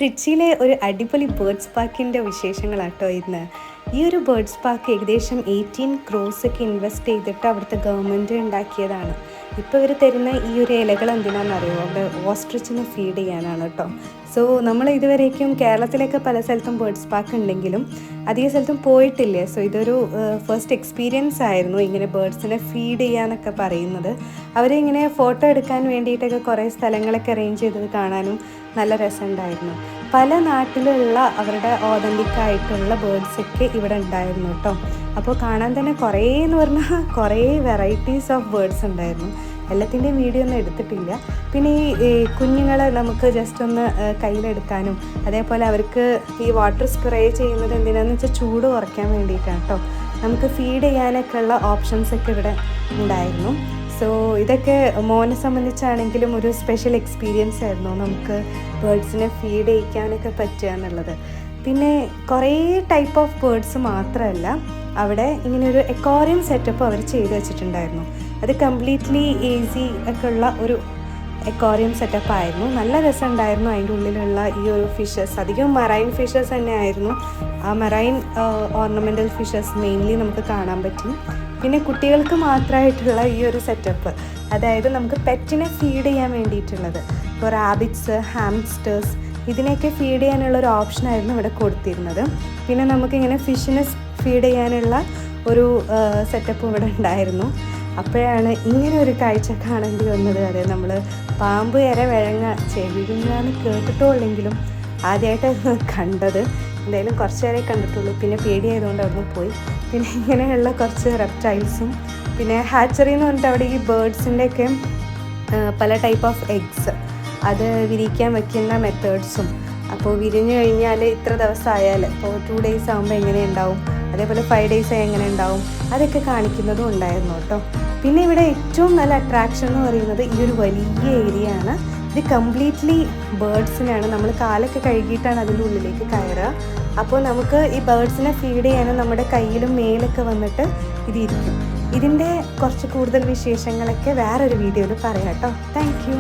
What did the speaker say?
ട്രിച്ചിയിലെ ഒരു അടിപൊളി ബേർഡ്സ് പാർക്കിൻ്റെ വിശേഷങ്ങളാട്ടോ ഇന്ന്. ഈ ഒരു ബേർഡ്സ് പാർക്ക് ഏകദേശം 18 crores ഒക്കെ ഇൻവെസ്റ്റ് ചെയ്തിട്ട് അവിടുത്തെ ഗവൺമെൻറ് ഉണ്ടാക്കിയതാണ്. ഇപ്പോൾ ഇവർ തരുന്ന ഈ ഒരു ഇലകൾ എന്തിനാണെന്നറിയോ? അവിടെ ഓസ്ട്രിച്ചിനെ ഫീഡ് ചെയ്യാനാണ് കേട്ടോ. സോ നമ്മൾ ഇതുവരേക്കും കേരളത്തിലൊക്കെ പല സ്ഥലത്തും ബേർഡ്സ് പാർക്ക് ഉണ്ടെങ്കിലും അധിക സ്ഥലത്തും പോയിട്ടില്ലേ. സോ ഇതൊരു ഫസ്റ്റ് എക്സ്പീരിയൻസ് ആയിരുന്നു ഇങ്ങനെ ബേർഡ്സിനെ ഫീഡ് ചെയ്യാനൊക്കെ പറയുന്നത്. അവരിങ്ങനെ ഫോട്ടോ എടുക്കാൻ വേണ്ടിയിട്ടൊക്കെ കുറേ സ്ഥലങ്ങളൊക്കെ അറേഞ്ച് ചെയ്തത് കാണാനും നല്ല രസമുണ്ടായിരുന്നു. പല നാട്ടിലുള്ള അവരുടെ ഓതൻറ്റിക് ആയിട്ടുള്ള ബേർഡ്സൊക്കെ ഇവിടെ ഉണ്ടായിരുന്നു കേട്ടോ. അപ്പോൾ കാണാൻ തന്നെ കുറേ എന്ന് പറഞ്ഞാൽ കുറേ വെറൈറ്റീസ് ഓഫ് ബേർഡ്സ് ഉണ്ടായിരുന്നു. എല്ലാത്തിൻ്റെയും വീഡിയോ ഒന്നും എടുത്തിട്ടില്ല. പിന്നെ ഈ കുഞ്ഞുങ്ങളെ നമുക്ക് ജസ്റ്റ് ഒന്ന് കയ്യിലെടുക്കാനും അതേപോലെ അവർക്ക് ഈ വാട്ടർ സ്പ്രേ ചെയ്യുന്നത് എന്തിനാന്ന് വെച്ചാൽ ചൂട് കുറയ്ക്കാൻ വേണ്ടിയിട്ടാണ് കേട്ടോ. നമുക്ക് ഫീഡ് ചെയ്യാനൊക്കെ ഉള്ള ഓപ്ഷൻസൊക്കെ ഇവിടെ ഉണ്ടായിരുന്നു. സോ ഇതൊക്കെ മോനെ സംബന്ധിച്ചാണെങ്കിലും ഒരു സ്പെഷ്യൽ എക്സ്പീരിയൻസ് ആയിരുന്നു, നമുക്ക് ബേർഡ്സിനെ ഫീഡ് ചെയ്യിക്കാനൊക്കെ പറ്റുക എന്നുള്ളത്. പിന്നെ കുറേ ടൈപ്പ് ഓഫ് ബേർഡ്സ് മാത്രമല്ല, അവിടെ ഇങ്ങനെ ഒരു എക്വാറിയം സെറ്റപ്പ് അവർ ചെയ്ത് വെച്ചിട്ടുണ്ടായിരുന്നു. അത് കംപ്ലീറ്റ്ലി ഈസി ഒക്കെ ഉള്ള ഒരു എക്വാറിയം സെറ്റപ്പ് ആയിരുന്നു. നല്ല രസമുണ്ടായിരുന്നു. അതിൻ്റെ ഉള്ളിലുള്ള ഈ ഒരു ഫിഷസ് അധികം മറൈൻ ഫിഷസ് തന്നെ ആയിരുന്നു. ആ മറൈൻ ഓർണമെൻ്റൽ ഫിഷസ് മെയിൻലി നമുക്ക് കാണാൻ പറ്റും. പിന്നെ കുട്ടികൾക്ക് മാത്രമായിട്ടുള്ള ഈ ഒരു സെറ്റപ്പ്, അതായത് നമുക്ക് പെറ്റിനെ ഫീഡ് ചെയ്യാൻ വേണ്ടിയിട്ടുള്ളത്, ഇപ്പോൾ റാബിറ്റ്സ്, ഹാംസ്റ്റേഴ്സ് ഇതിനെയൊക്കെ ഫീഡ് ചെയ്യാനുള്ള ഒരു ഓപ്ഷനായിരുന്നു ഇവിടെ കൊടുത്തിരുന്നത്. പിന്നെ നമുക്കിങ്ങനെ ഫിഷിനെ ഫീഡ് ചെയ്യാനുള്ള ഒരു സെറ്റപ്പ് ഇവിടെ ഉണ്ടായിരുന്നു. അപ്പോഴാണ് ഇങ്ങനെ ഒരു കാഴ്ച കാണേണ്ടി വന്നത്. അതായത് നമ്മൾ പാമ്പ് ഇര വിഴങ്ങ ചെവിടുന്നാന്ന് കേട്ടിട്ടുള്ളെങ്കിലും ആദ്യമായിട്ടായിരുന്നു കണ്ടത്. എന്തായാലും കുറച്ച് നേരമേ കണ്ടിട്ടുള്ളൂ. പിന്നെ പേടിയായതുകൊണ്ട് അവിടുന്ന് പോയി. പിന്നെ ഇങ്ങനെയുള്ള കുറച്ച് റെപ്റ്റൈൽസും പിന്നെ ഹാച്ചറി എന്ന് പറഞ്ഞിട്ട് അവിടെ ഈ ബേർഡ്സിൻ്റെയൊക്കെ പല ടൈപ്പ് ഓഫ് എഗ്സ് അത് വിരിക്കാൻ വയ്ക്കുന്ന മെത്തേഡ്സും, അപ്പോൾ വിരിഞ്ഞു കഴിഞ്ഞാൽ ഇത്ര ദിവസം ആയാൽ ഇപ്പോൾ 2 days ആകുമ്പോൾ എങ്ങനെ ഉണ്ടാവും, അതേപോലെ 5 days എങ്ങനെ ഉണ്ടാവും, അതൊക്കെ കാണിക്കുന്നതും ഉണ്ടായിരുന്നു കേട്ടോ. പിന്നെ ഇവിടെ ഏറ്റവും നല്ല അട്രാക്ഷൻ എന്ന് പറയുന്നത് ഈ ഒരു വലിയ ഏരിയ ആണ്. ഇത് കംപ്ലീറ്റ്ലി ബേർഡ്സിനാണ്. നമ്മൾ കാലൊക്കെ കഴുകിയിട്ടാണ് അതിൻ്റെ ഉള്ളിലേക്ക് കയറുക. അപ്പോൾ നമുക്ക് ഈ ബേർഡ്സിനെ ഫീഡ് ചെയ്യാനും നമ്മുടെ കയ്യിലും മേലൊക്കെ വന്നിട്ട് ഇതിരിക്കും. ഇതിൻ്റെ കുറച്ച് കൂടുതൽ വിശേഷങ്ങളൊക്കെ വേറൊരു വീഡിയോയിൽ പറയാം കേട്ടോ. Thank you.